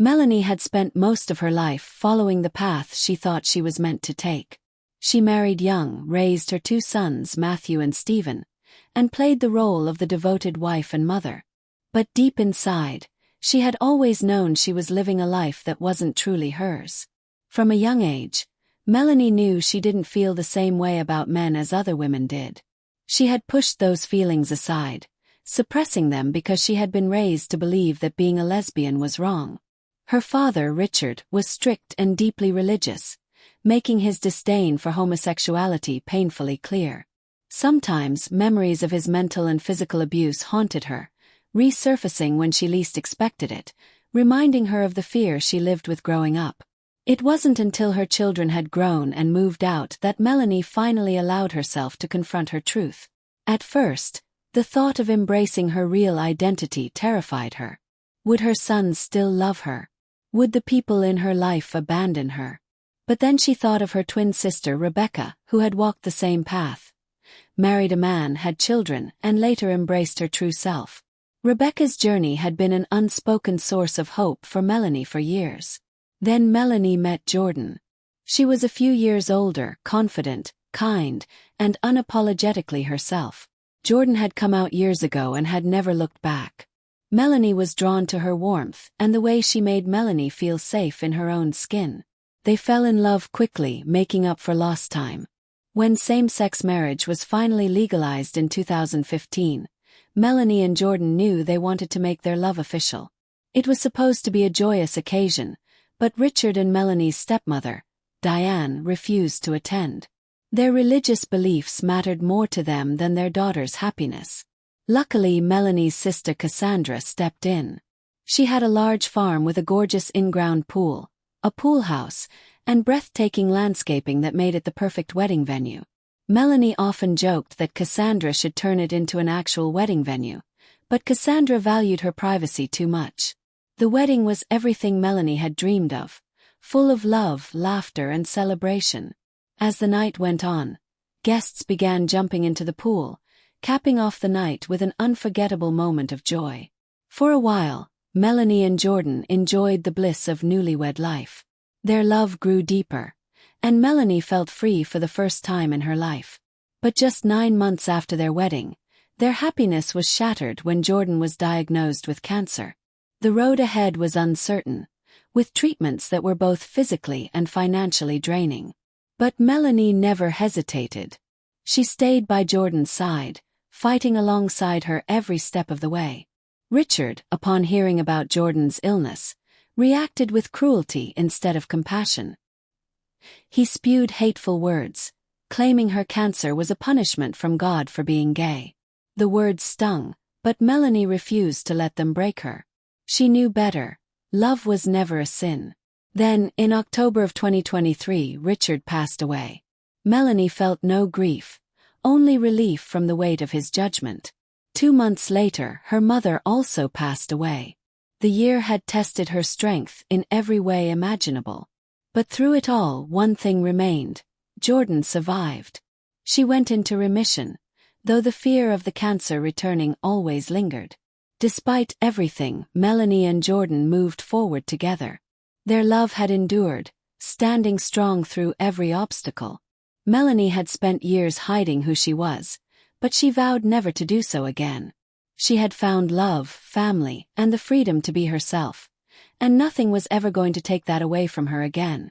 Melanie had spent most of her life following the path she thought she was meant to take. She married young, raised her 2 sons, Matthew and Stephen, and played the role of the devoted wife and mother. But deep inside, she had always known she was living a life that wasn't truly hers. From a young age, Melanie knew she didn't feel the same way about men as other women did. She had pushed those feelings aside, suppressing them because she had been raised to believe that being a lesbian was wrong. Her father, Richard, was strict and deeply religious, making his disdain for homosexuality painfully clear. Sometimes memories of his mental and physical abuse haunted her, resurfacing when she least expected it, reminding her of the fear she lived with growing up. It wasn't until her children had grown and moved out that Melanie finally allowed herself to confront her truth. At first, the thought of embracing her real identity terrified her. Would her sons still love her? Would the people in her life abandon her? But then she thought of her twin sister Rebecca, who had walked the same path, married a man, had children, and later embraced her true self. Rebecca's journey had been an unspoken source of hope for Melanie for years. Then Melanie met Jordan. She was a few years older, confident, kind, and unapologetically herself. Jordan had come out years ago and had never looked back. Melanie was drawn to her warmth and the way she made Melanie feel safe in her own skin. They fell in love quickly, making up for lost time. When same-sex marriage was finally legalized in 2015, Melanie and Jordan knew they wanted to make their love official. It was supposed to be a joyous occasion, but Richard and Melanie's stepmother, Diane, refused to attend. Their religious beliefs mattered more to them than their daughter's happiness. Luckily, Melanie's sister Cassandra stepped in. She had a large farm with a gorgeous in-ground pool, a pool house, and breathtaking landscaping that made it the perfect wedding venue. Melanie often joked that Cassandra should turn it into an actual wedding venue, but Cassandra valued her privacy too much. The wedding was everything Melanie had dreamed of, full of love, laughter, and celebration. As the night went on, guests began jumping into the pool, capping off the night with an unforgettable moment of joy. For a while, Melanie and Jordan enjoyed the bliss of newlywed life. Their love grew deeper, and Melanie felt free for the first time in her life. But just 9 months after their wedding, their happiness was shattered when Jordan was diagnosed with cancer. The road ahead was uncertain, with treatments that were both physically and financially draining. But Melanie never hesitated. She stayed by Jordan's side, fighting alongside her every step of the way. Richard, upon hearing about Jordan's illness, reacted with cruelty instead of compassion. He spewed hateful words, claiming her cancer was a punishment from God for being gay. The words stung, but Melanie refused to let them break her. She knew better. Love was never a sin. Then, in October of 2023, Richard passed away. Melanie felt no grief, only relief from the weight of his judgment. 2 months later, her mother also passed away. The year had tested her strength in every way imaginable. But through it all, one thing remained: Jordan survived. She went into remission, though the fear of the cancer returning always lingered. Despite everything, Melanie and Jordan moved forward together. Their love had endured, standing strong through every obstacle. Melanie had spent years hiding who she was, but she vowed never to do so again. She had found love, family, and the freedom to be herself, and nothing was ever going to take that away from her again.